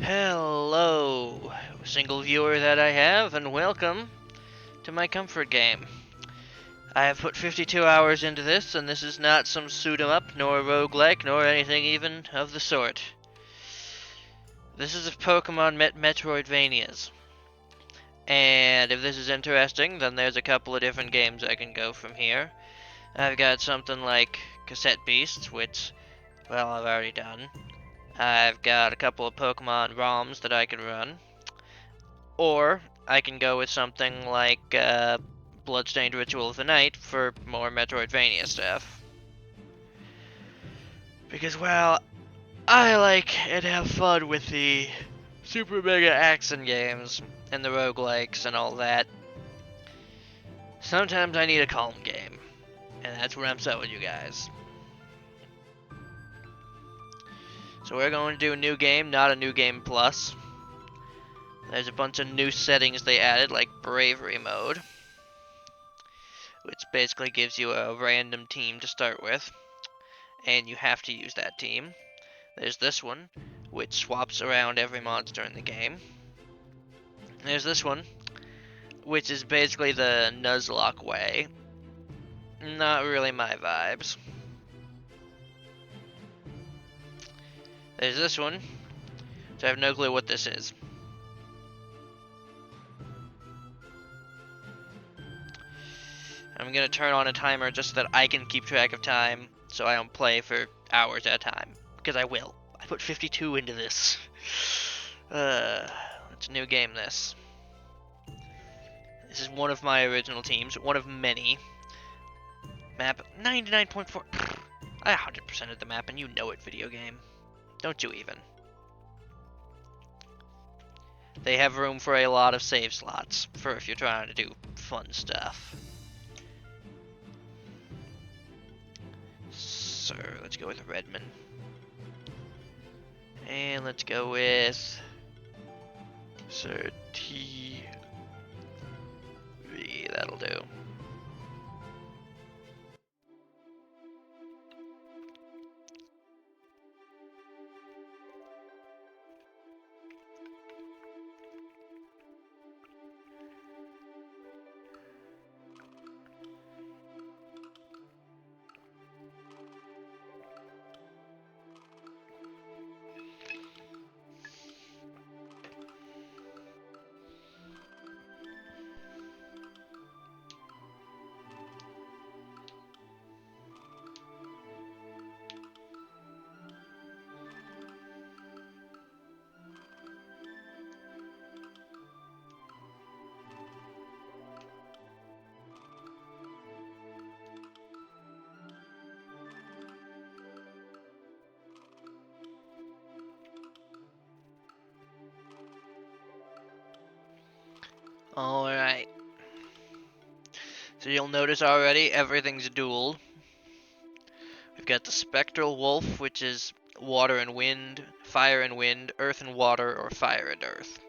Hello, single viewer that I have, and welcome to my comfort game. I have put 52 hours into this, and this is not some shoot-em-up, nor roguelike, nor anything even of the sort. This is if Pokemon met Metroidvanias. And if this is interesting, then there's a couple of different games I can go from here. I've got something like Cassette Beasts, which, well, I've already done. I've got a couple of Pokemon ROMs that I can run. Or I can go with something like Bloodstained Ritual of the Night for more Metroidvania stuff. Because, well, I like and have fun with the Super Mega Action games and the roguelikes and all that. Sometimes I need a calm game, and that's where I'm set with you guys. So we're going to do a new game, not a new game plus. There's a bunch of new settings they added, like Bravery Mode, which basically gives you a random team to start with, and you have to use that team. There's this one, which swaps around every monster in the game. There's this one, which is basically the Nuzlocke way. Not really my vibes. There's this one, which I have no clue what this is. I'm gonna turn on a timer just so that I can keep track of time, so I don't play for hours at a time. Because I will. I put 52 into this. Let's new game this. This is one of my original teams, one of many. Map 99.4. I 100%ed the map and you know it, video game. Don't you even. They have room for a lot of save slots for if you're trying to do fun stuff. So let's go with Redmond. And let's go with Sir TV. That'll do. Alright. So you'll notice already everything's dual. We've got the Spectral Wolf, which is water and wind, fire and wind, earth and water, or fire and earth.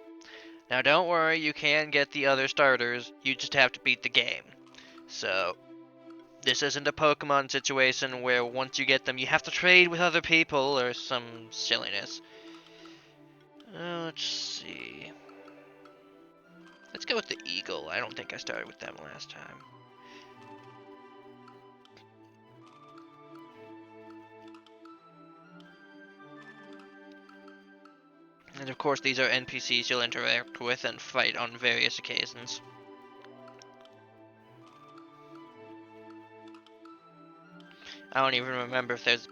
Now don't worry, you can get the other starters, you just have to beat the game. So, this isn't a Pokemon situation where once you get them you have to trade with other people or some silliness. Let's see. Let's go with the Eagle. I don't think I started with them last time. And of course these are NPCs you'll interact with and fight on various occasions. I don't even remember if there's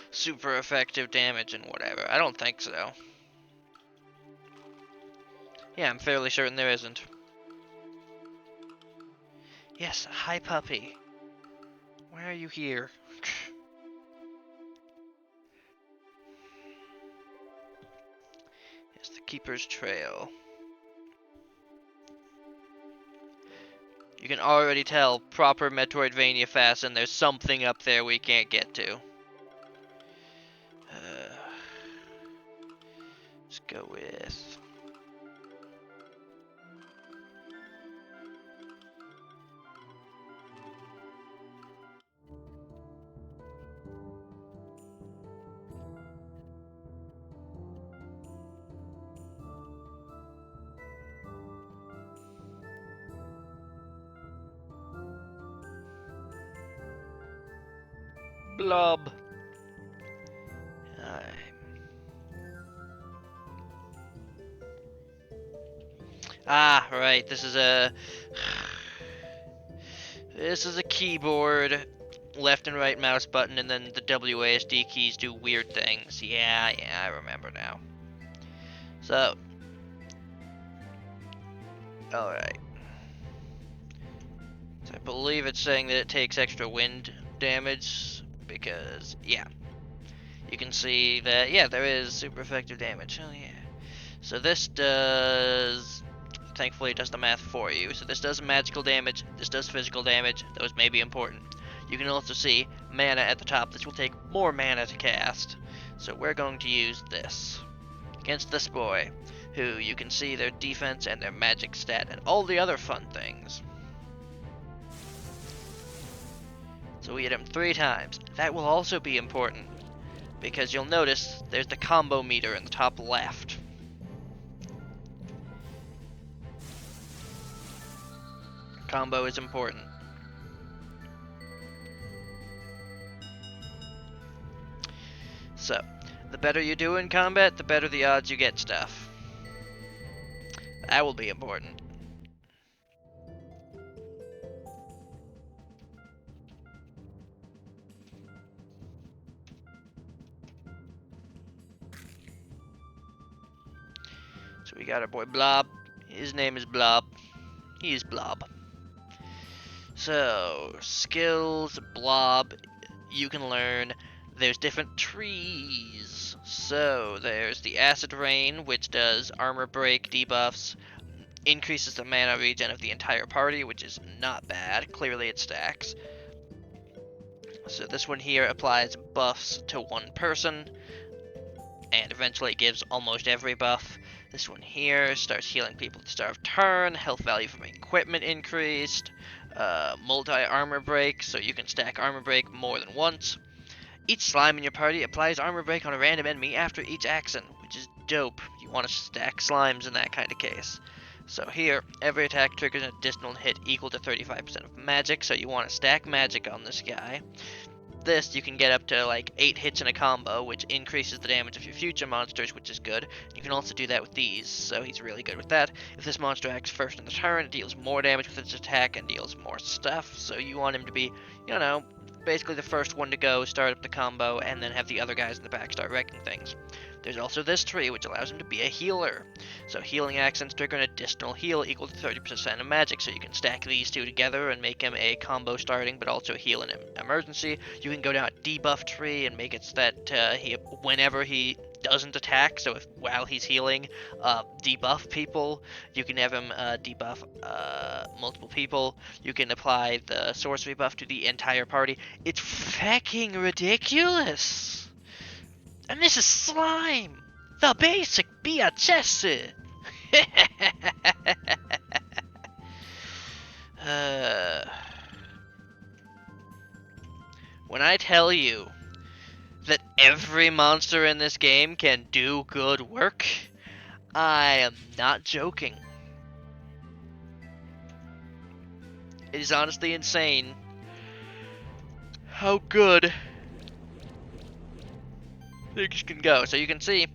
super effective damage and whatever. I don't think so. Yeah, I'm fairly certain there isn't. Yes, hi puppy. Why are you here? Yes, the Keeper's Trail. You can already tell proper Metroidvania fast and there's something up there we can't get to. Let's go with... blob. Alright. Ah, right. This is a keyboard, left and right mouse button, and then the WASD keys do weird things. Yeah, I remember now. So, alright. So I believe it's saying that it takes extra wind damage, because, yeah. You can see that, yeah, there is super effective damage. Oh, yeah. So this does... Thankfully, it does the math for you. So this does magical damage, this does physical damage. Those may be important. You can also see mana at the top. This will take more mana to cast. So we're going to use this against this boy, who you can see their defense and their magic stat and all the other fun things. So we hit him 3 times. That will also be important, because you'll notice there's the combo meter in the top left. Combo is important. So, the better you do in combat, the better the odds you get stuff. That will be important. So we got our boy Blob. His name is Blob. He is Blob. So, skills, Blob, you can learn. There's different trees. So, there's the Acid Rain, which does armor break debuffs, increases the mana regen of the entire party, which is not bad. Clearly it stacks. So this one here applies buffs to one person, and eventually gives almost every buff. This one here starts healing people at the start of turn, health value from equipment increased, multi-armor break, so you can stack armor break more than once. Each slime in your party applies armor break on a random enemy after each action, which is dope. You want to stack slimes in that kind of case. So here, every attack triggers an additional hit equal to 35% of magic, so you want to stack magic on this guy. This, you can get up to like 8 hits in a combo, which increases the damage of your future monsters, which is good. You can also do that with these, so he's really good with that. If this monster acts first in the turn, it deals more damage with its attack and deals more stuff, so you want him to be, you know, basically the first one to go, start up the combo, and then have the other guys in the back start wrecking things. There's also this tree, which allows him to be a healer. So healing accents trigger an additional heal equal to 30% of magic, so you can stack these two together and make him a combo starting, but also heal in an emergency. You can go down a debuff tree and make it so that whenever he doesn't attack, so if while he's healing, debuff people. You can have him debuff multiple people. You can apply the sorcery buff to the entire party. It's fucking ridiculous! And this is Slime! The basic BHS! When I tell you that every monster in this game can do good work, I am not joking. It is honestly insane how good things can go. So you can see,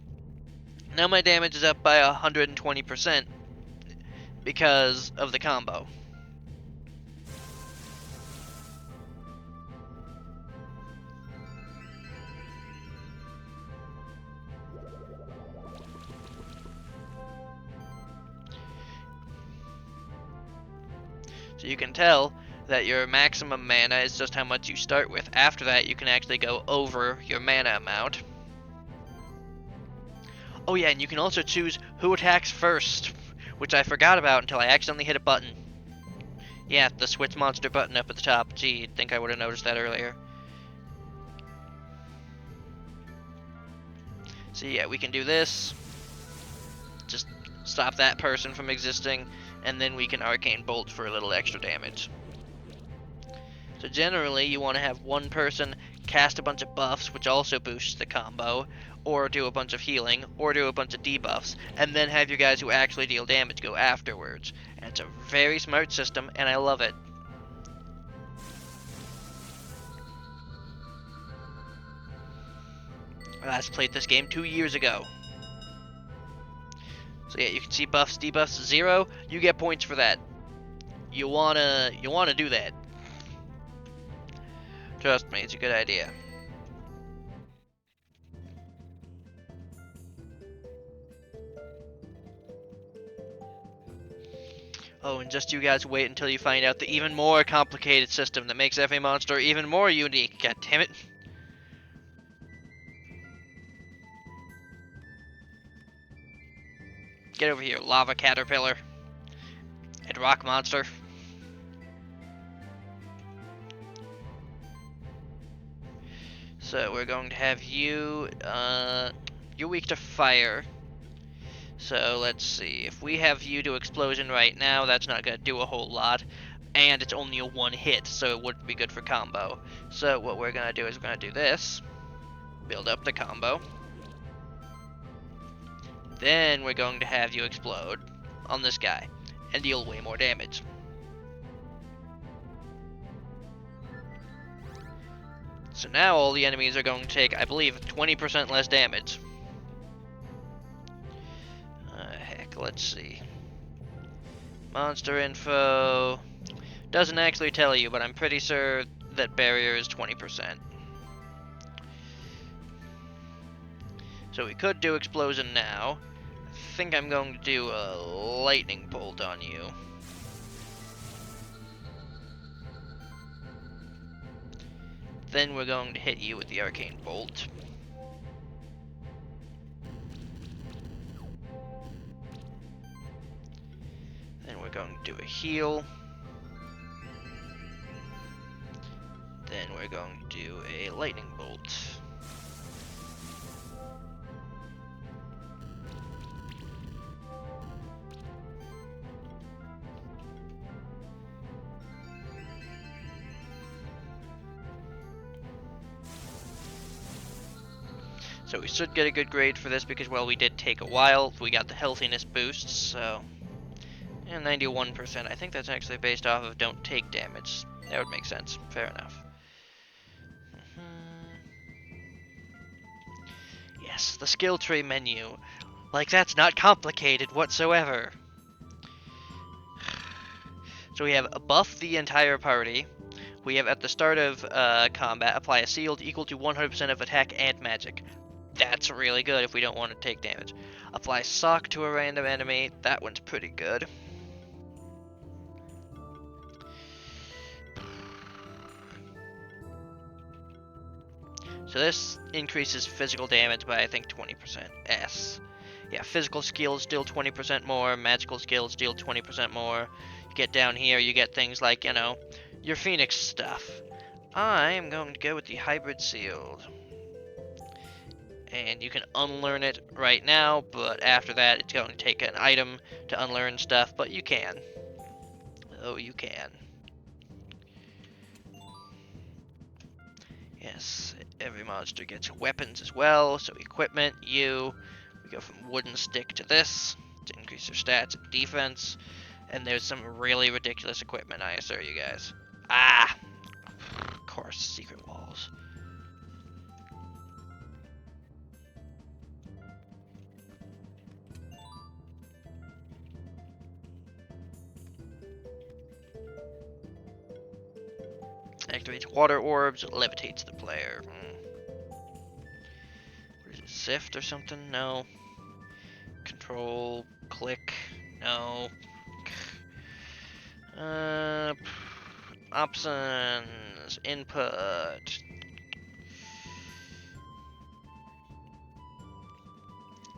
now my damage is up by 120% because of the combo. So you can tell that your maximum mana is just how much you start with. After that, you can actually go over your mana amount. Oh yeah, and you can also choose who attacks first, which I forgot about until I accidentally hit a button. Yeah, the switch monster button up at the top. Gee, you'd think I would have noticed that earlier. So yeah, we can do this. Just stop that person from existing, and then we can Arcane Bolt for a little extra damage. So generally, you want to have one person cast a bunch of buffs, which also boosts the combo, or do a bunch of healing, or do a bunch of debuffs, and then have your guys who actually deal damage go afterwards. And it's a very smart system, and I love it. I last played this game 2 years ago. So yeah, you can see buffs, debuffs, 0. You get points for that. You wanna do that. Trust me, it's a good idea. Oh, and just you guys wait until you find out the even more complicated system that makes every monster even more unique. God damn it. Get over here, lava caterpillar. And rock monster. So we're going to have you, you're weak to fire. So let's see, if we have you do explosion right now, that's not going to do a whole lot. And it's only a 1 hit, so it wouldn't be good for combo. So what we're going to do is we're going to do this. Build up the combo. Then we're going to have you explode on this guy and deal way more damage. So now all the enemies are going to take, I believe, 20% less damage. Heck, let's see. Monster info doesn't actually tell you, but I'm pretty sure that barrier is 20%. So we could do explosion now. I think I'm going to do a lightning bolt on you. Then we're going to hit you with the arcane bolt. Then we're going to do a heal. Then we're going to do a lightning bolt. So we should get a good grade for this because, well, we did take a while. We got the healthiness boosts, so... And 91%. I think that's actually based off of don't take damage. That would make sense. Fair enough. Yes, the skill tree menu. Like, that's not complicated whatsoever. So we have buff the entire party. We have at the start of combat, apply a shield equal to 100% of attack and magic. That's really good if we don't want to take damage. Apply sock to a random enemy. That one's pretty good. So this increases physical damage by, I think, 20%. S. Yeah, physical skills deal 20% more. Magical skills deal 20% more. You get down here, you get things like, you know, your Phoenix stuff. I'm going to go with the hybrid shield. And you can unlearn it right now, but after that it's going to take an item to unlearn stuff, but you can. Oh, you can. Yes, every monster gets weapons as well, so equipment, we go from wooden stick to this, to increase your stats and defense, and there's some really ridiculous equipment, I assure you guys. Ah! Of course, secret walls. Activates water orbs, levitates the player. What is it, Sift or something? No. Control, click, no. Options, input.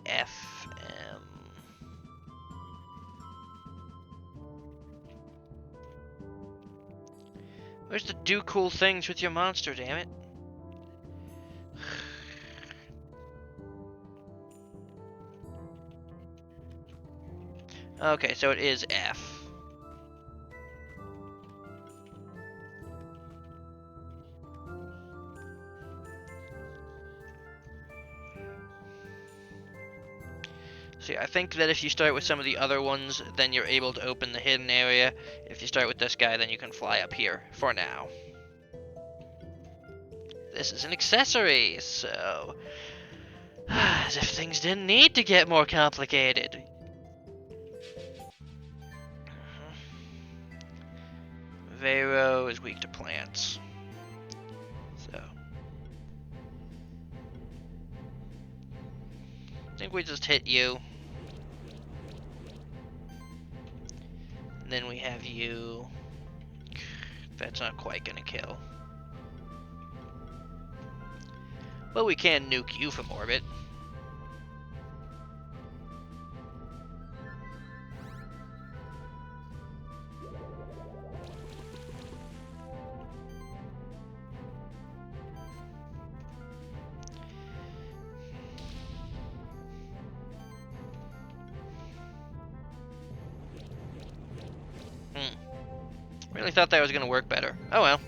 FM. Where's the do cool things with your monster, damn it? Okay, so it is F. See, I think that if you start with some of the other ones, then you're able to open the hidden area. If you start with this guy, then you can fly up here, for now. This is an accessory, so... As if things didn't need to get more complicated. Vero is weak to plants. So. I think we just hit you. And then we have you. That's not quite gonna kill. But we can nuke you from orbit. Really thought that was gonna work better. Oh well.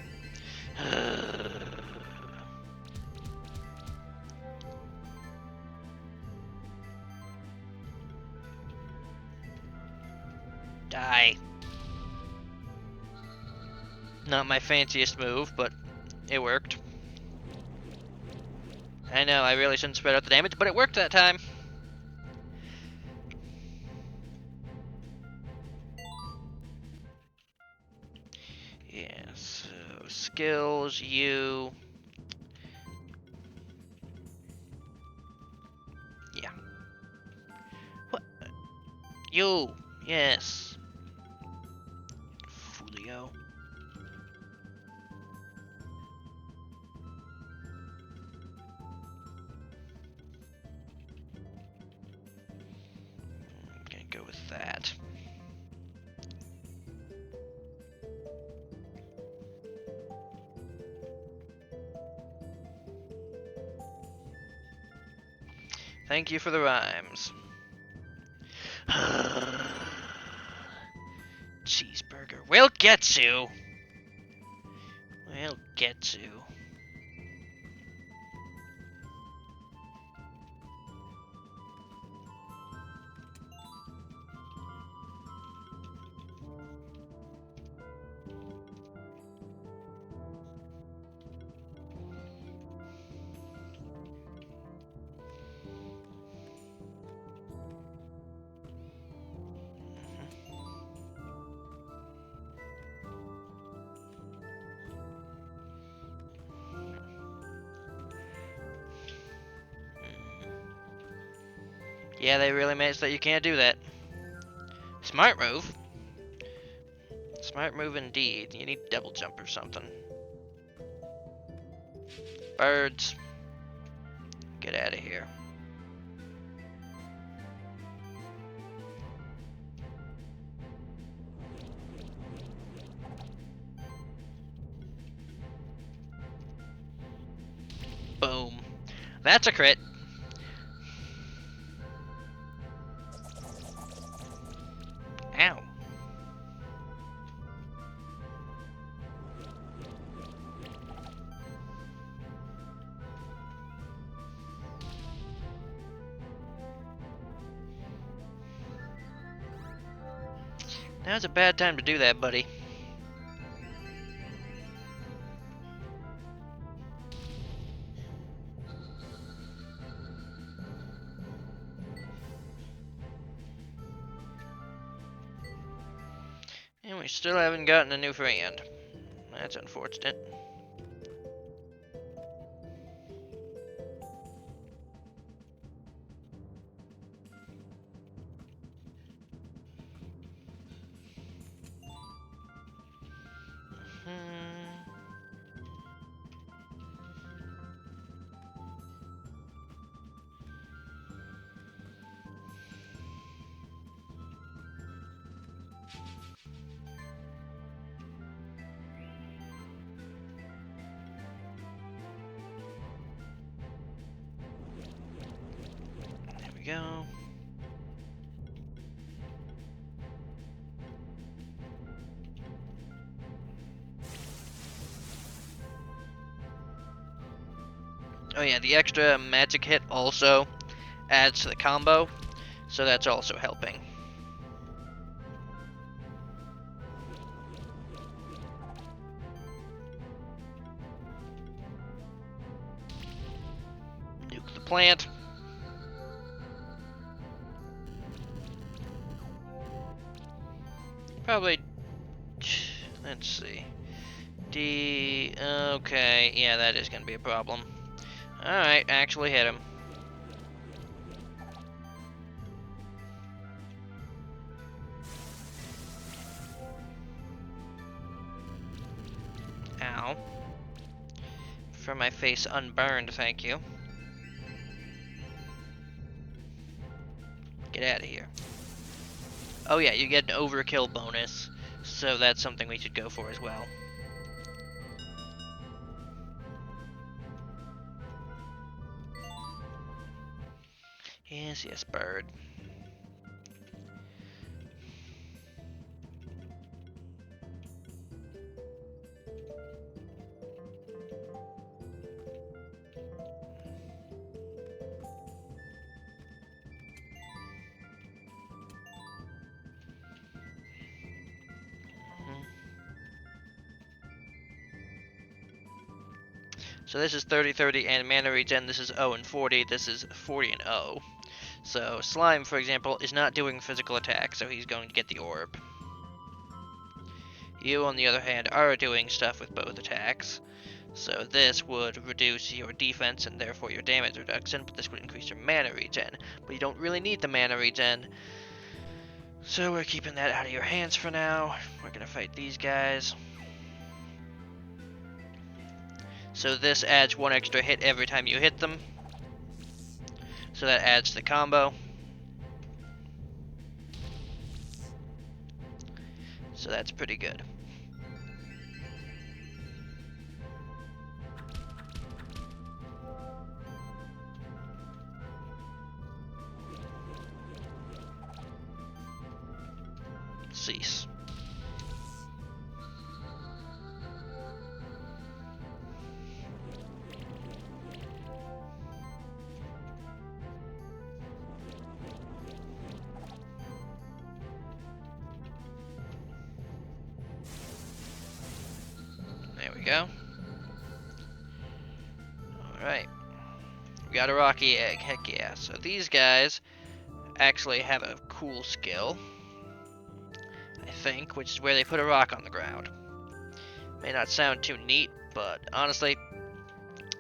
Die. Not my fanciest move, but it worked. I know, I really shouldn't spread out the damage, but it worked that time. Yeah, so skills, you. Yeah. What? You, yes. Fulio. I'm gonna go with that. Thank you for the rhymes. Cheeseburger. We'll get you. We'll get you. Yeah, they really made it so that you can't do that. Smart move. Smart move indeed. You need double jump or something. Birds. Get out of here. Boom. That's a crit. Ow. Now's a bad time to do that, buddy. And we still haven't gotten a new friend. That's unfortunate. There we go. Oh yeah, the extra magic hit also adds to the combo, so that's also helping. Nuke the plant. probably... Let's see. Okay, yeah, that is gonna be a problem. Alright, actually hit him. Ow. For my face unburned, thank you. Get out of here. Oh yeah, you get an overkill bonus, so that's something we should go for as well. Yes, yes, bird. So this is 30-30 and mana regen, this is 0 and 40, this is 40 and 0. So Slime, for example, is not doing physical attack, so he's going to get the orb. You, on the other hand, are doing stuff with both attacks. So this would reduce your defense and therefore your damage reduction, but this would increase your mana regen. But you don't really need the mana regen, so we're keeping that out of your hands for now. We're gonna fight these guys. So this adds 1 extra hit every time you hit them. So that adds to the combo. So that's pretty good. Cease. There we go. Alright. We got a rocky egg, heck yeah. So these guys actually have a cool skill, I think, which is where they put a rock on the ground. May not sound too neat, but honestly,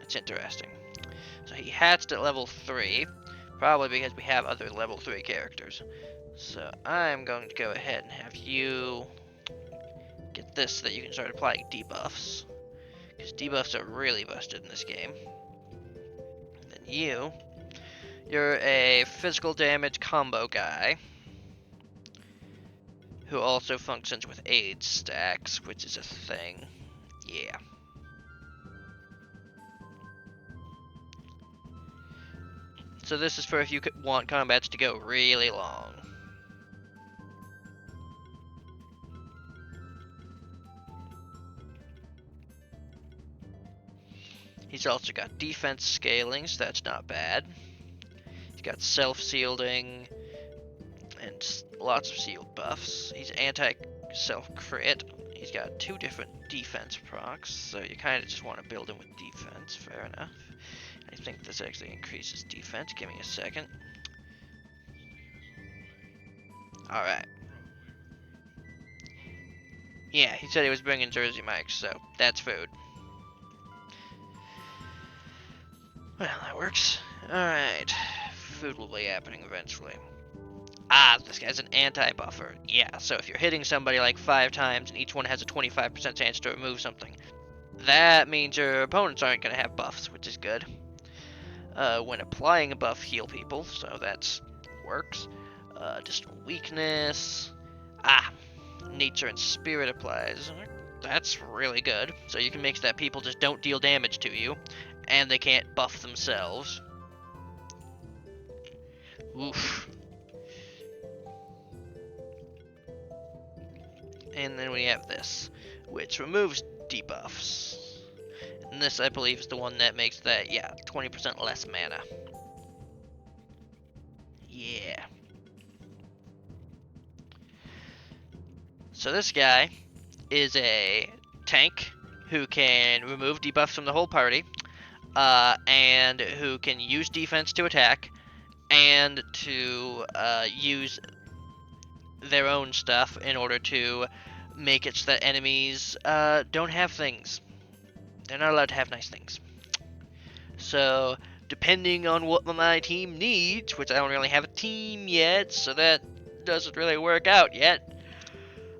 it's interesting. So he hatched at level 3, probably because we have other level 3 characters. So I'm going to go ahead and have you get this so that you can start applying debuffs. Because debuffs are really busted in this game. And then you're a physical damage combo guy who also functions with aid stacks, which is a thing. Yeah. So this is for if you want combats to go really long. He's also got defense scaling, so that's not bad. He's got self-shielding and lots of shield buffs. He's anti-self-crit. He's got 2 different defense procs, so you kind of just want to build him with defense. Fair enough. I think this actually increases defense. Give me a second. Alright. Yeah, he said he was bringing Jersey Mike's, so that's food. Well, that works. Alright. Food will be happening eventually. Ah, this guy's an anti-buffer. Yeah, so if you're hitting somebody like 5 times and each one has a 25% chance to remove something, that means your opponents aren't going to have buffs, which is good. When applying a buff, heal people, so that works. Just weakness. Ah, nature and spirit applies. That's really good. So you can make so that people just don't deal damage to you, and they can't buff themselves. Oof. And then we have this, which removes debuffs. And this, I believe, is the one that makes that, yeah, 20% less mana. Yeah. So this guy is a tank who can remove debuffs from the whole party, and who can use defense to attack, and to use their own stuff in order to make it so that enemies don't have things. They're not allowed to have nice things. So, depending on what my team needs, which I don't really have a team yet, so that doesn't really work out yet,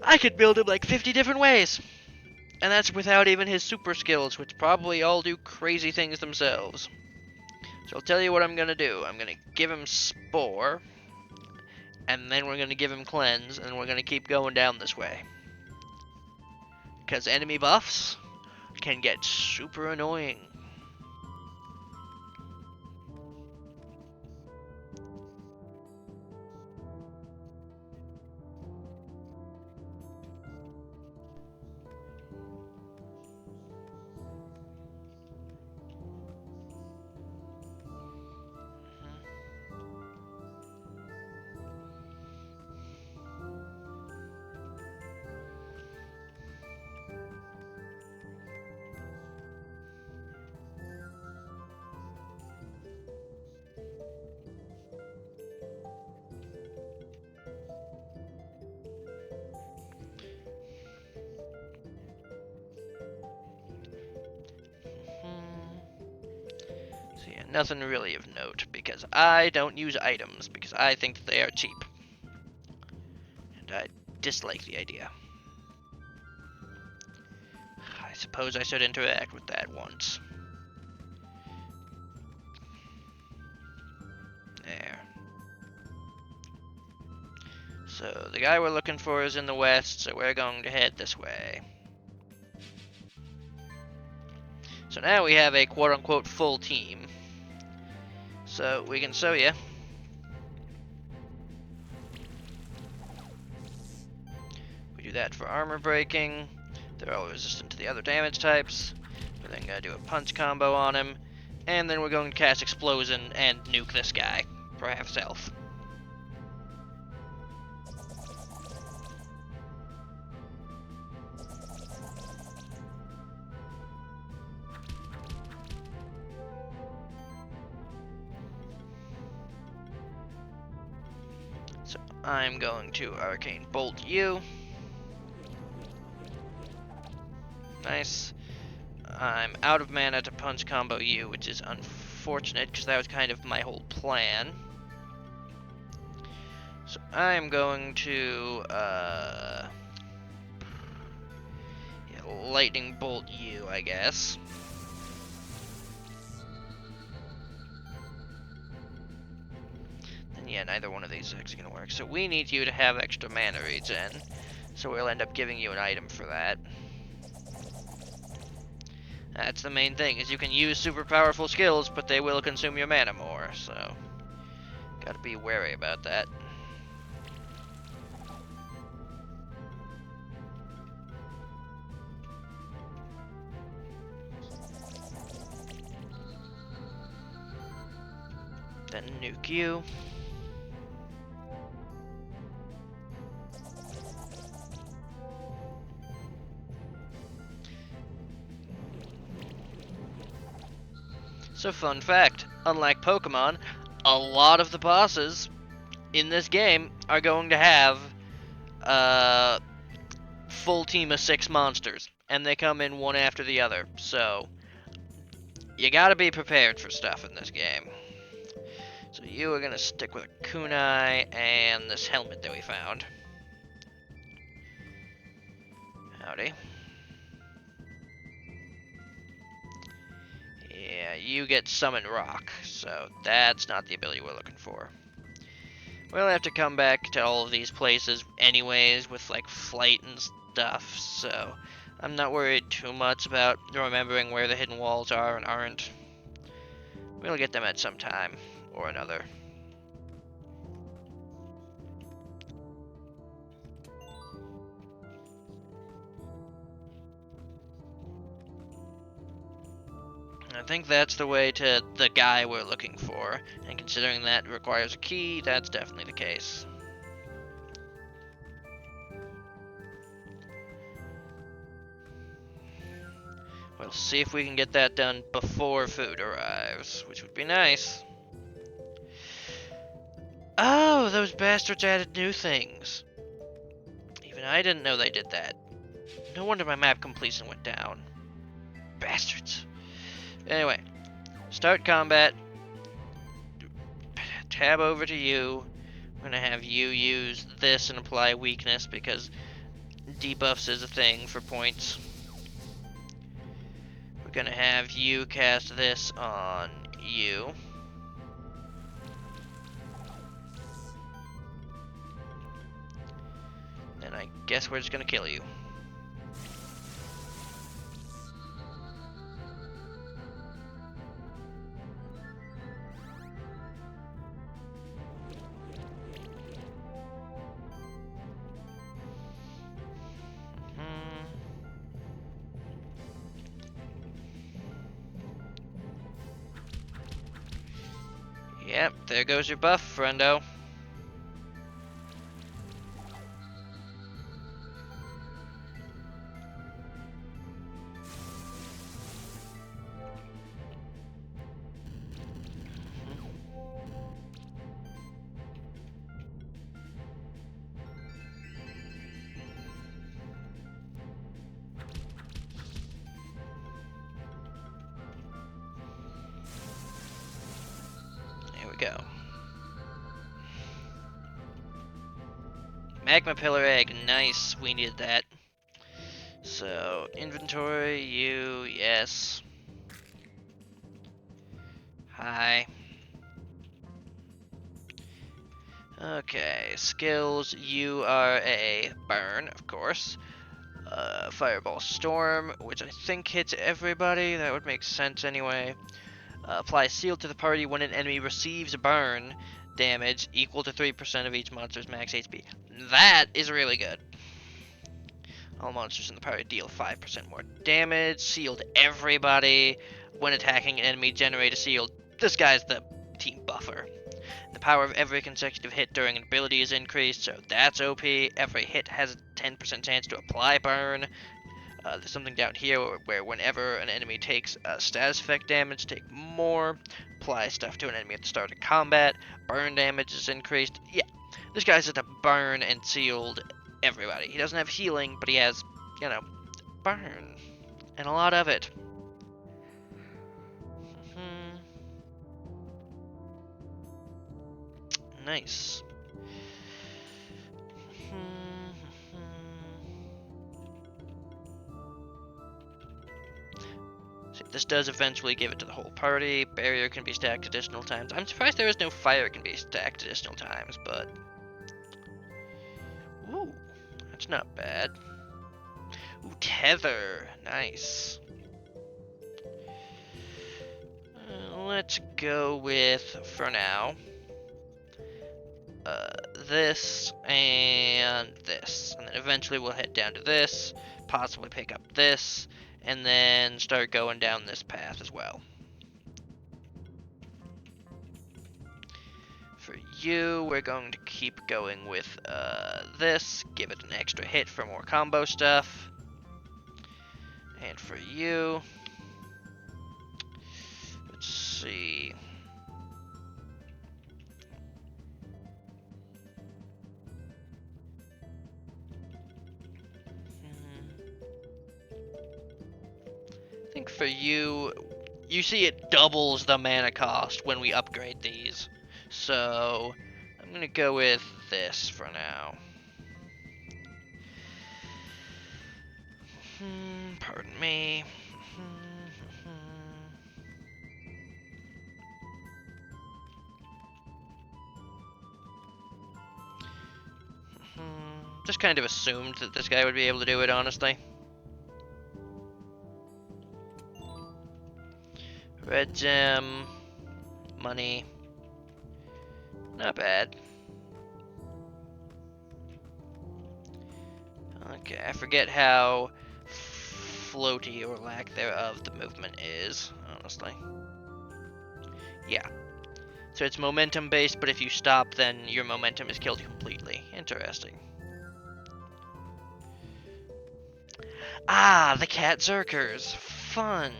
I could build him like 50 different ways. And that's without even his super skills, which probably all do crazy things themselves. So I'll tell you what I'm going to do. I'm going to give him Spore, and then we're going to give him Cleanse, and we're going to keep going down this way. Because enemy buffs can get super annoying. So yeah, nothing really of note, because I don't use items, because I think that they are cheap. And I dislike the idea. I suppose I should interact with that once. There. So the guy we're looking for is in the west, so we're going to head this way. So now we have a quote-unquote full team. So we can show you. We do that for armor breaking. They're all resistant to the other damage types. We're then going to do a punch combo on him. And then we're going to cast Explosion and nuke this guy for half health. So I'm going to Arcane Bolt you. Nice. I'm out of mana to punch combo you, which is unfortunate because that was kind of my whole plan. So I'm going to lightning bolt you, I guess. And yeah, neither one of these is actually gonna work. So we need you to have extra mana regen. So we'll end up giving you an item for that. That's the main thing, is you can use super powerful skills, but they will consume your mana more, so gotta be wary about that. Then nuke you. So fun fact, unlike Pokemon, a lot of the bosses in this game are going to have a full team of 6 monsters, and they come in one after the other, so you gotta be prepared for stuff in this game. So you are gonna stick with a kunai and this helmet that we found. Howdy. Yeah, you get Summon Rock, so that's not the ability we're looking for. We'll have to come back to all of these places anyways with like flight and stuff, so I'm not worried too much about remembering where the hidden walls are and aren't. We'll get them at some time or another. I think that's the way to the guy we're looking for, and considering that requires a key, that's definitely the case. We'll see if we can get that done before food arrives, which would be nice. Oh, those bastards added new things. Even I didn't know they did that. No wonder my map completion went down. Bastards. Anyway, start combat. Tab over to you. I'm gonna have you use this and apply weakness because debuffs is a thing for points. We're gonna have you cast this on you. And I guess we're just gonna kill you. Yep, there goes your buff, friendo. There we go. Magma Pillar Egg, nice, we needed that. So, inventory, you, yes. Hi. Okay, skills, you are a burn, of course. Fireball Storm, which I think hits everybody, that would make sense anyway. Apply seal to the party when an enemy receives burn damage equal to 3% of each monster's max HP. That is really good. All monsters in the party deal 5% more damage. Sealed everybody. When attacking an enemy, generate a seal. This guy's the team buffer. The power of every consecutive hit during an ability is increased, so that's OP. Every hit has a 10% chance to apply burn. There's something down here where whenever an enemy takes status effect damage, take more. Apply stuff to an enemy at the start of combat. Burn damage is increased. Yeah, this guy's just a burn and sealed everybody. He doesn't have healing, but he has, you know, burn. And a lot of it. Nice. So this does eventually give it to the whole party. Barrier can be stacked additional times. I'm surprised there is no fire can be stacked additional times, but... Ooh, that's not bad. Ooh, tether. Nice. Let's go with, for now, this and this. And then eventually we'll head down to this, possibly pick up this, and then start going down this path as well. For you, we're going to keep going with this, give it an extra hit for more combo stuff. And for you, let's see. I think for you, you see it doubles the mana cost when we upgrade these. So, I'm going to go with this for now. Pardon me. Just kind of assumed that this guy would be able to do it, honestly. Red gem, money, not bad. Okay, I forget how floaty or lack thereof the movement is, honestly. Yeah. So it's momentum based, but if you stop, then your momentum is killed completely. Interesting. Ah, the cat zerkers. Fun.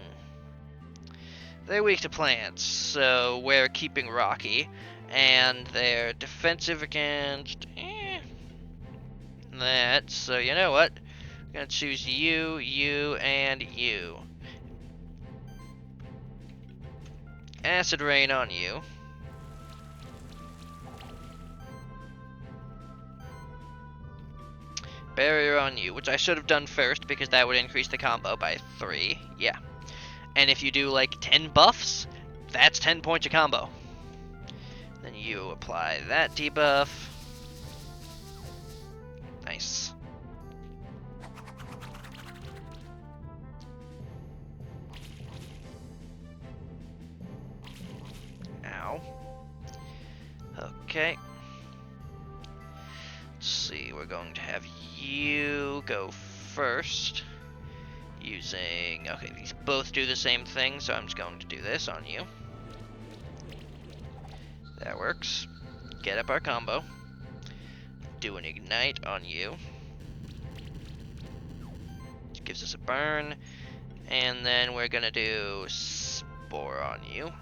They're weak to plants, so we're keeping Rocky. And they're defensive against... And that. So you know what? I'm gonna choose you, you, and you. Acid Rain on you. Barrier on you, which I should have done first because that would increase the combo by 3. Yeah. And if you do like 10 buffs, that's 10 points of combo. Then you apply that debuff. Nice. Ow. Okay. Let's see, we're going to have you go first. Using... Okay, these both do the same thing, so I'm just going to do this on you. That works. Get up our combo. Do an Ignite on you. Which gives us a burn. And then we're gonna do Spore on you.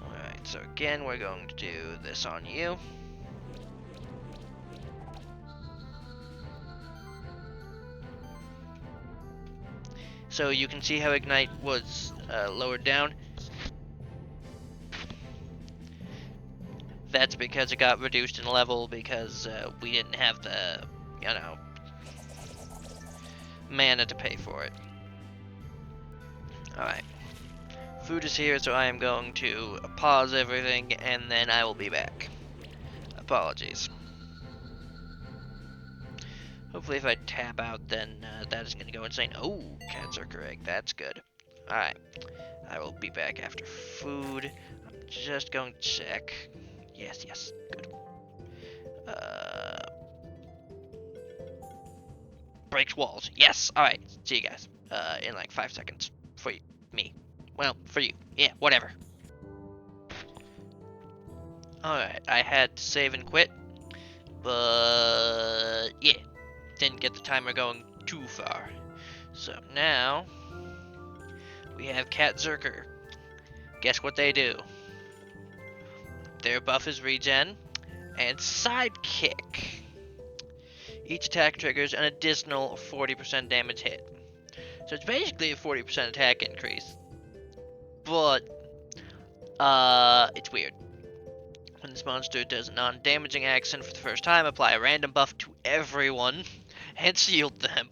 Alright, so again, we're going to do this on you. So you can see how Ignite was lowered down. That's because it got reduced in level because we didn't have the, you know, mana to pay for it. Alright. Food is here, so I am going to pause everything and then I will be back. Apologies. Hopefully if I tap out, then that is going to go insane. Oh, Catzerker egg, that's good. Alright, I will be back after food. I'm just going to check. Yes, yes, good. Breaks walls. Yes, alright, see you guys in like 5 seconds. For me. Well, for you. Yeah, whatever. Alright, I had to save and quit. But, yeah. Didn't get the timer going too far. So now we have Catzerker. Guess what they do? Their buff is regen and sidekick. Each attack triggers an additional 40% damage hit. So it's basically a 40% attack increase. But it's weird. When this monster does a non-damaging action for the first time, apply a random buff to everyone and shield them.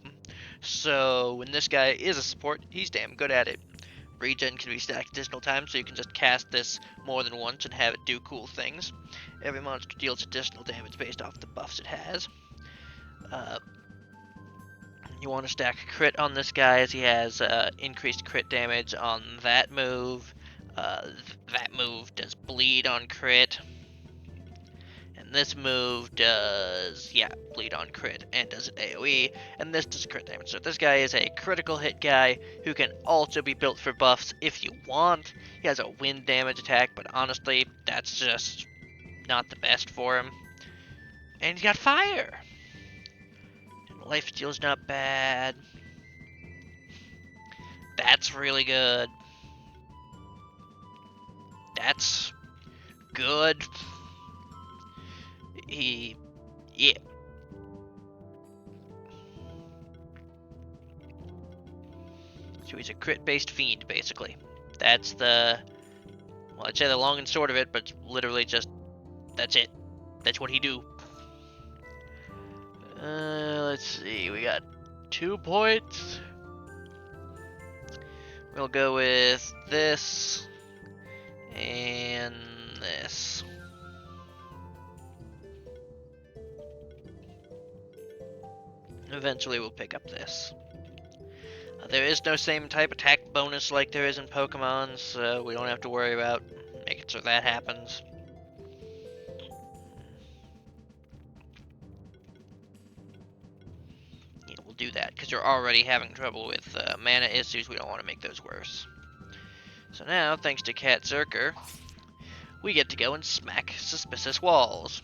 So when this guy is a support, he's damn good at it. Regen can be stacked additional times, so you can just cast this more than once and have it do cool things. Every monster deals additional damage based off the buffs it has. You want to stack crit on this guy as he has increased crit damage on that move. That move does bleed on crit. And this move does, bleed on crit and does an AoE, and this does crit damage. So this guy is a critical hit guy who can also be built for buffs if you want. He has a wind damage attack, but honestly, that's just not the best for him. And he's got fire! And life steal's not bad. That's really good. That's good. Yeah. So he's a crit-based fiend, basically. That's the, well, I'd say the long and short of it, but it's literally just, that's it. That's what he do. Let's see, we got 2 points. We'll go with this and this. Eventually we'll pick up this. There is no same type attack bonus like there is in Pokemon, so we don't have to worry about making sure that happens. Yeah, we'll do that, because you're already having trouble with mana issues. We don't want to make those worse. So now, thanks to Catzerker, we get to go and smack suspicious walls.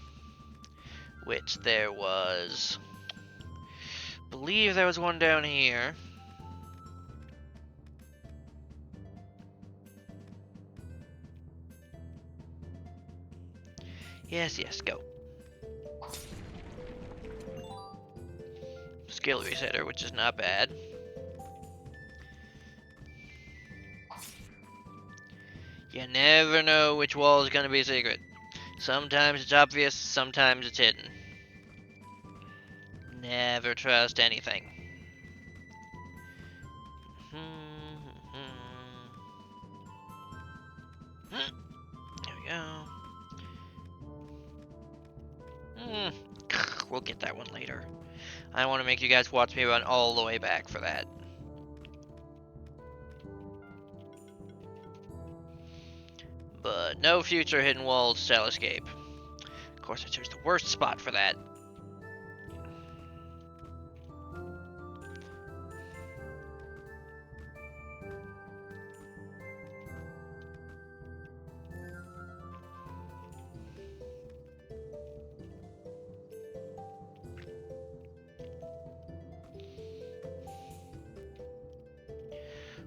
Which there was... I believe there was one down here. Yes, yes, go. Skill resetter, which is not bad. You never know which wall is going to be secret. Sometimes it's obvious, sometimes it's hidden. Never trust anything. There we go. We'll get that one later. I don't want to make you guys watch me run all the way back for that. But no future hidden walls shall escape. Of course, I chose the worst spot for that.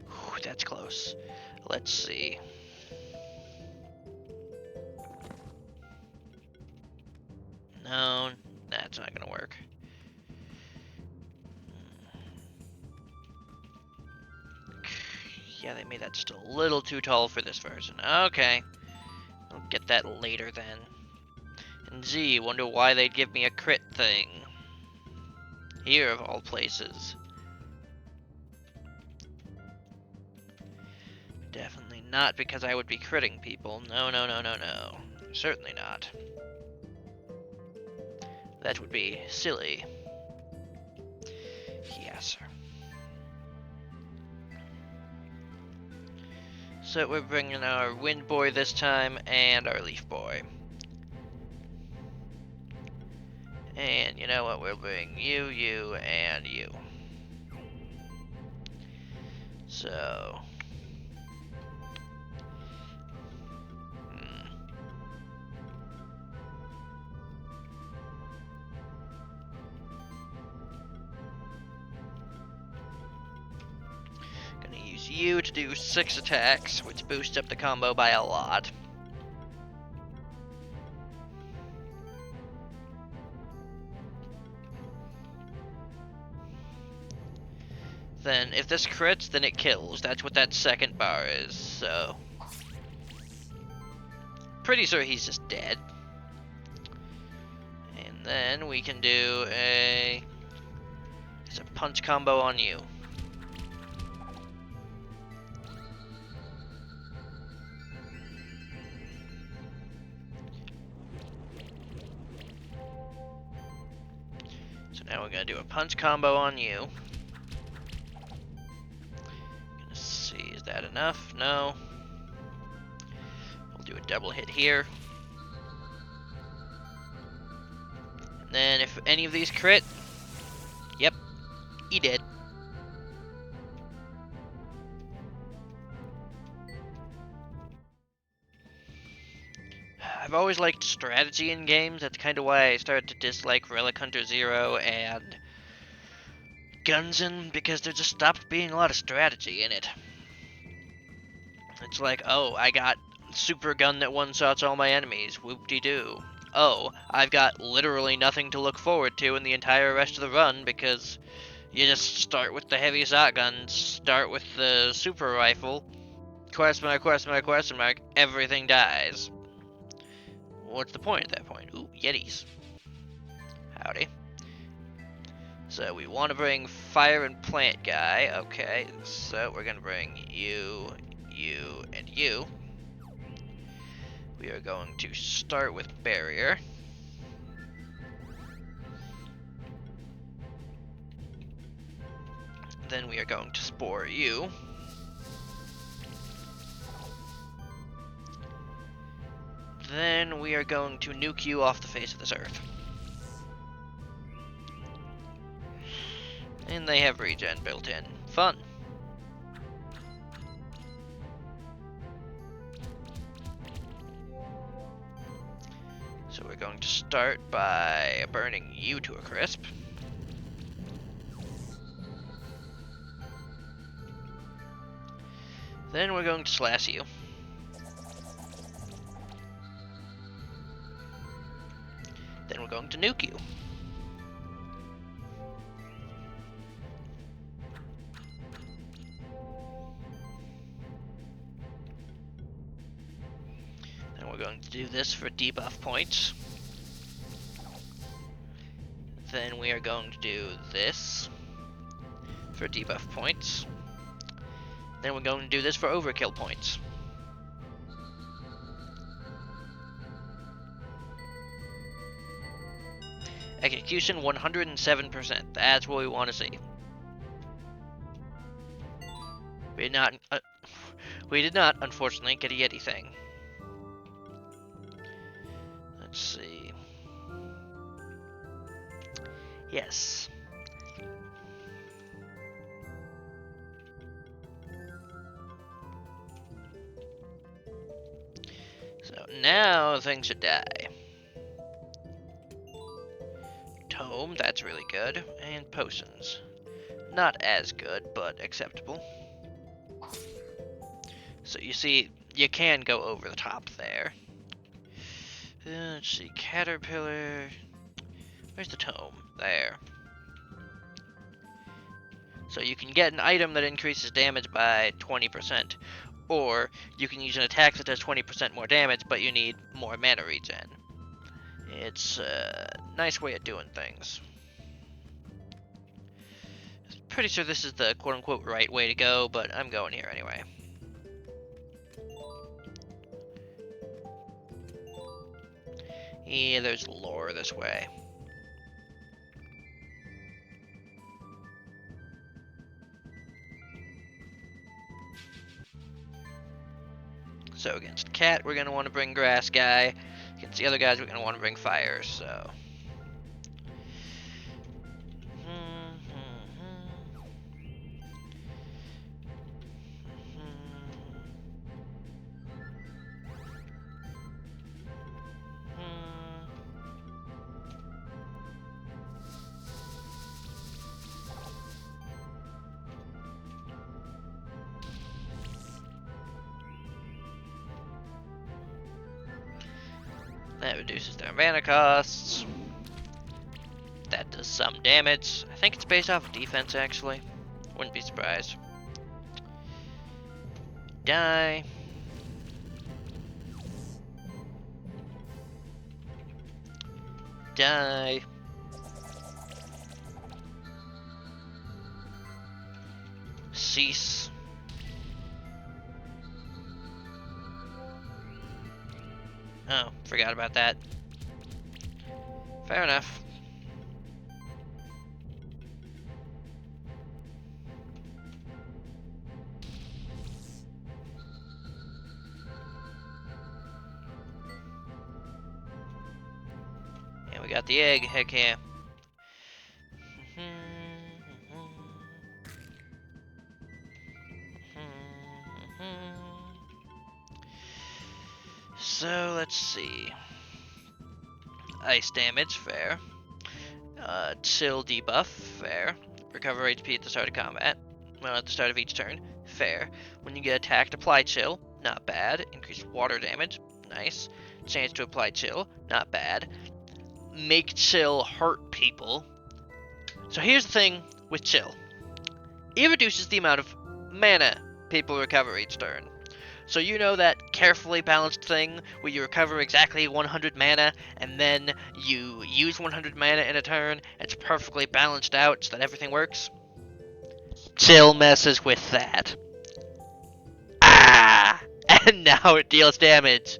Whew, that's close. Let's see. No, that's not gonna work. Yeah, they made that just a little too tall for this version. Okay. I'll get that later then. And Z, wonder why they'd give me a crit thing. Here of all places. Definitely not because I would be critting people. No, no, no, no, no. Certainly not. That would be silly. Yes, sir. So we're bringing our Wind Boy this time, and our Leaf Boy. And you know what, we'll bring you, you, and you. So... Gonna use you to do 6 attacks, which boosts up the combo by a lot. Then, if this crits, then it kills. That's what that second bar is, so... Pretty sure he's just dead. And then we can do a... It's a punch combo on you. So now we're gonna do a punch combo on you. Gonna see, is that enough? No. We'll do a double hit here. And then if any of these crit, yep, he did. I've always liked strategy in games. That's kind of why I started to dislike Relic Hunter Zero and Gungeon, because there just stopped being a lot of strategy in it. It's like, oh, I got super gun that one-shots all my enemies, whoop-de-doo. Oh, I've got literally nothing to look forward to in the entire rest of the run because you just start with the heavy shotgun, start with the super rifle, question mark, everything dies. What's the point at that point? Ooh, Yetis. Howdy. So we want to bring Fire and Plant guy. Okay, so we're going to bring you, you, and you. We are going to start with Barrier. Then we are going to Spore you. Then we are going to nuke you off the face of this earth. And they have regen built in. Fun. So we're going to start by burning you to a crisp. Then we're going to slash you. to nuke you. And we're going to do this for debuff points. Then we are going to do this for debuff points. Then we're going to do this for overkill points. Execution 107%. That's what we want to see. We did not, unfortunately, get a Yeti thing. Let's see. Yes. So now things should die. Tome, that's really good. And potions. Not as good, but acceptable. So you see, you can go over the top there. Let's see, Caterpillar. Where's the tome? There. So you can get an item that increases damage by 20%, or you can use an attack that does 20% more damage, but you need more mana regen. It's a nice way of doing things. Pretty sure this is the quote-unquote right way to go, but I'm going here anyway. Yeah, there's lore this way. So against Cat, we're going to want to bring Grass Guy. Against the other guys, we're going to want to bring Fire, so... That reduces their mana costs. That does some damage. I think it's based off of defense, actually. Wouldn't be surprised. Die. Die. Cease. Oh, forgot about that. Fair enough. And we got the egg, heck yeah. So, let's see. Ice damage, fair. Chill debuff, fair. Recover HP at the start of combat. Well, at the start of each turn, fair. When you get attacked, apply chill, not bad. Increase water damage, nice. Chance to apply chill, not bad. Make chill hurt people. So here's the thing with chill. It reduces the amount of mana people recover each turn. So you know that carefully balanced thing where you recover exactly 100 mana and then you use 100 mana in a turn, it's perfectly balanced out so that everything works? Chill messes with that. Ah! And now it deals damage.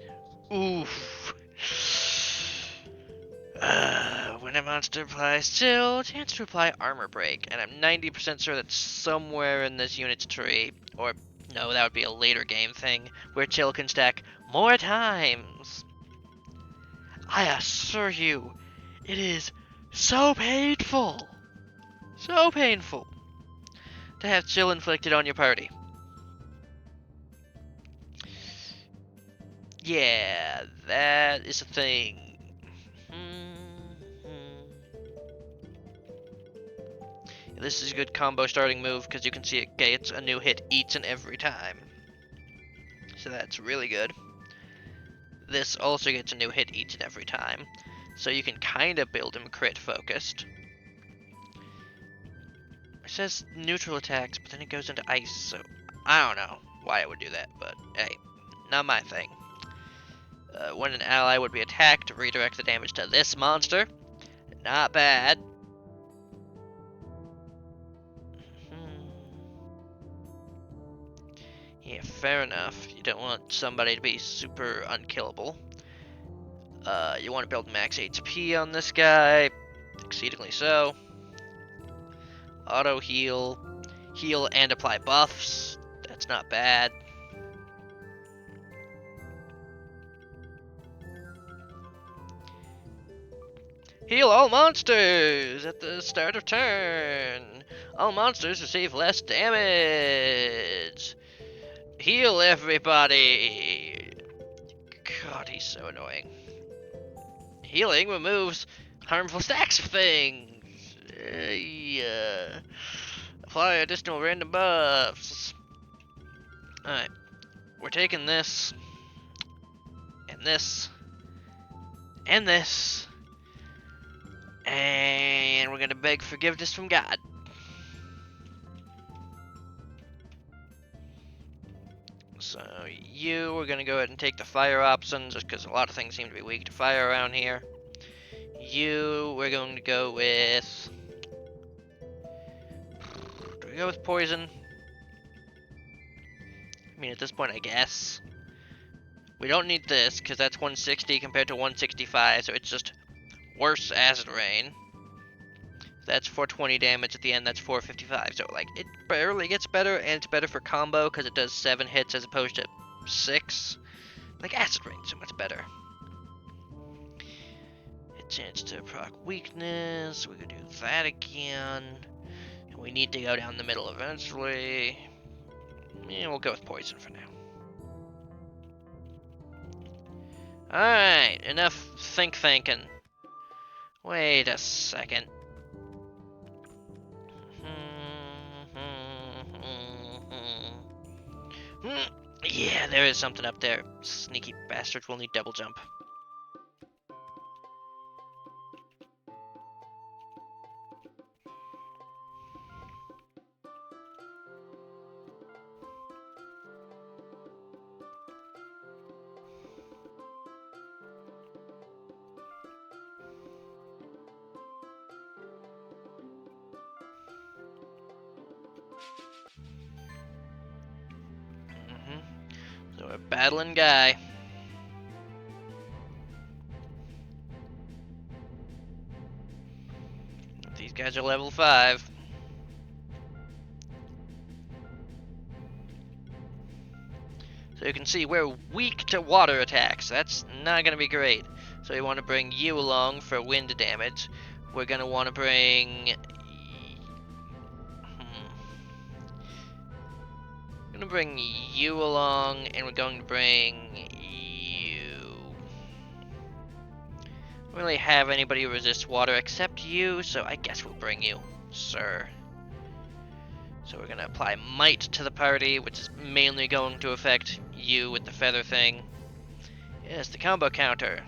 Oof. When a monster applies chill, chance to apply armor break, and I'm 90% sure that's somewhere in this unit's tree, or no, that would be a later game thing, where chill can stack more times. I assure you, it is so painful to have chill inflicted on your party. Yeah, that is a thing. This is a good combo starting move because you can see it gets a new hit each and every time. So that's really good. This also gets a new hit each and every time. So you can kind of build him crit focused. It says neutral attacks, but then it goes into ice, so I don't know why it would do that, but hey, not my thing. When an ally would be attacked, redirect the damage to this monster. Not bad. Yeah, fair enough. You don't want somebody to be super unkillable. You want to build max HP on this guy. Exceedingly so. Auto heal. Heal and apply buffs. That's not bad. Heal all monsters at the start of turn. All monsters receive less damage. Heal everybody. God, he's so annoying. Healing removes harmful stacks of things. Apply additional random buffs. Alright. We're taking this. And this. And this. And we're gonna beg forgiveness from God. So we're gonna go ahead and take the fire options, just because a lot of things seem to be weak to fire around here. We're going to go with... Do we go with poison? I mean, at this point, I guess. We don't need this, because that's 160 compared to 165, so it's just worse acid rain. That's 420 damage at the end, that's 455. So, like, it barely gets better, and it's better for combo, because it does 7 hits as opposed to 6. Like, acid rain's so much better. A chance to proc weakness, we could do that again. And we need to go down the middle eventually. Yeah, we'll go with poison for now. Alright, enough thinking. Wait a second. Yeah, there is something up there. Sneaky bastards will need double jump. So we're battling Guy. These guys are level 5. So you can see we're weak to water attacks. That's not going to be great. So we want to bring you along for wind damage. We're going to want to bring... We're going to bring you along, and we're going to bring you. We don't really have anybody who resists water except you, so I guess we'll bring you, sir. So we're going to apply Might to the party, which is mainly going to affect you with the feather thing. Yes, the combo counter.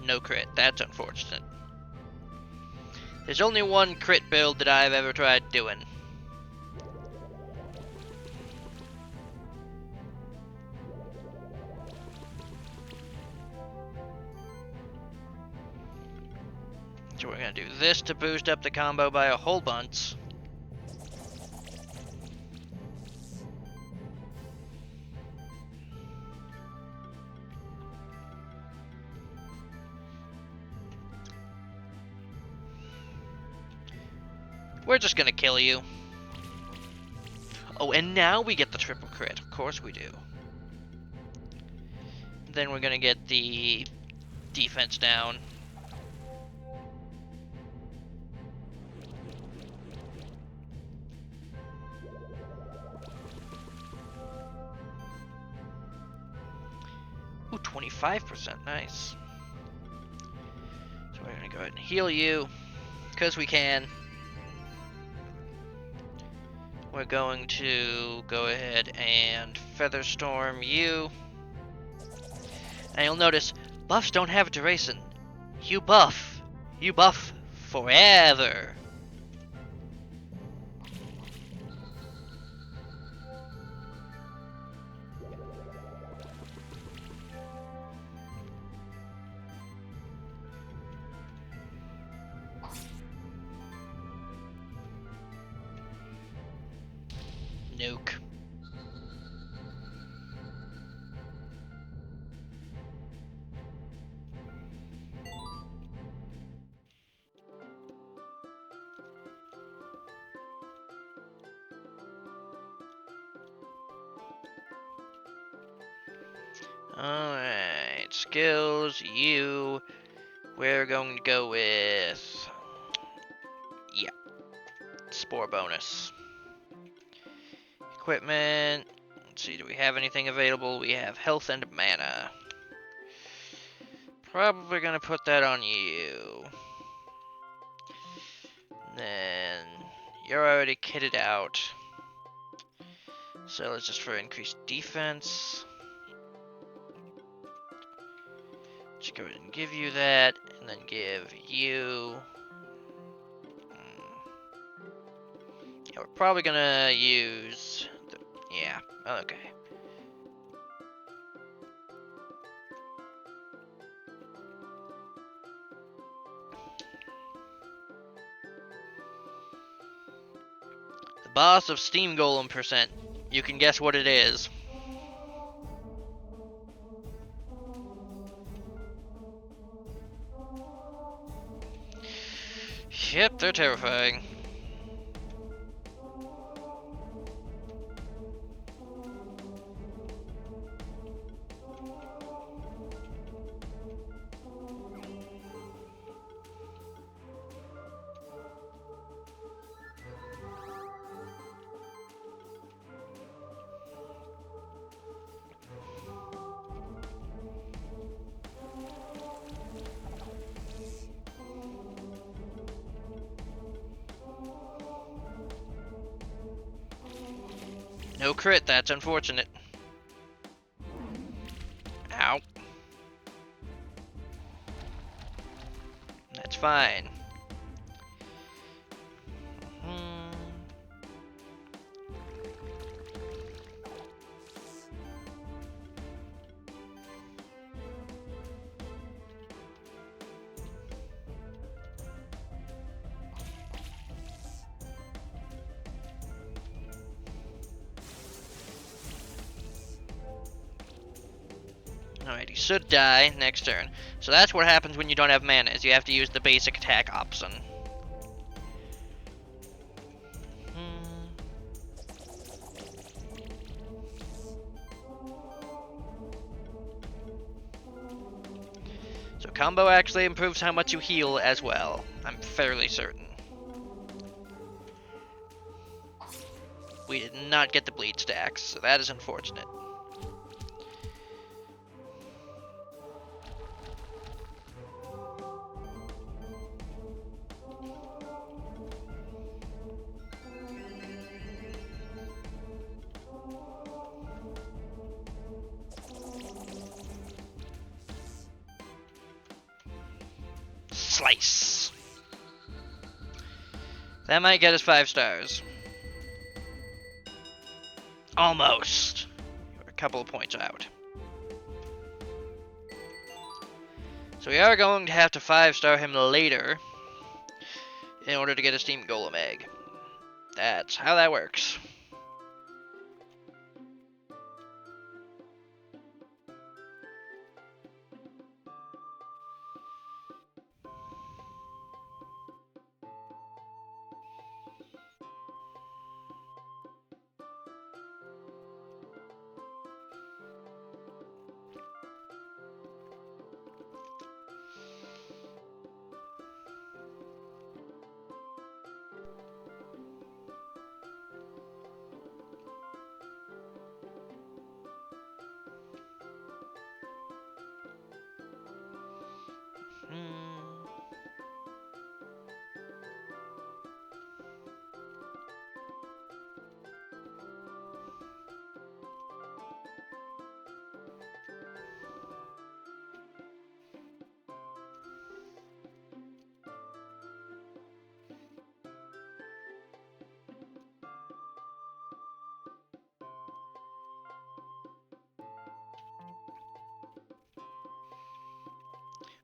No crit. That's unfortunate. There's only one crit build that I've ever tried doing. So we're gonna do this to boost up the combo by a whole bunch. We're just gonna kill you. Oh, and now we get the triple crit. Of course we do. Then we're gonna get the defense down. 25%, nice. So we're gonna go ahead and heal you, because we can. We're going to go ahead and Featherstorm you. And you'll notice, buffs don't have duration. You buff. You buff forever. Nuke. Alright, skills, you. We're going to go with... yeah, Spore bonus. Equipment. Let's see, do we have anything available? We have health and mana. Probably gonna put that on you. Then you're already kitted out. So let's just for increased defense. Just go ahead and give you that, and then give you... yeah, we're probably gonna use... yeah, okay. The boss of Steam Golem percent. You can guess what it is. Yep, they're terrifying. No crit, that's unfortunate. Ow. That's fine. Alright, he should die next turn. So that's what happens when you don't have mana, is you have to use the basic attack option. So combo actually improves how much you heal as well. I'm fairly certain. We did not get the bleed stacks, so that is unfortunate. Slice. That might get us 5 stars. Almost. We're a couple of points out. So we are going to have to 5-star him later in order to get a Steam Golem egg. That's how that works.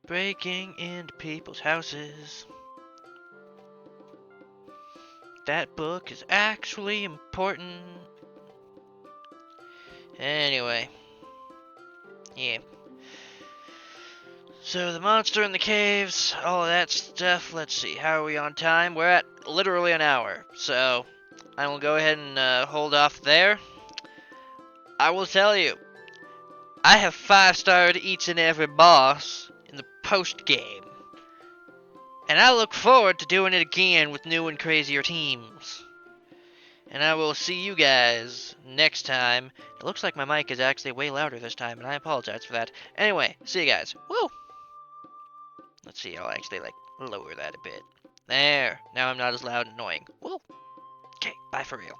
Breaking into people's houses. That book is actually important. Anyway. Yeah. So the monster in the caves, all of that stuff. Let's see, how are we on time? We're at literally an hour. So I will go ahead and hold off there. I will tell you, I have 5-starred each and every boss in the post game. And I look forward to doing it again with new and crazier teams. And I will see you guys next time. It looks like my mic is actually way louder this time, and I apologize for that. Anyway, see you guys. Woo! Let's see, I'll actually, lower that a bit. There. Now I'm not as loud and annoying. Woo! Okay, bye for real.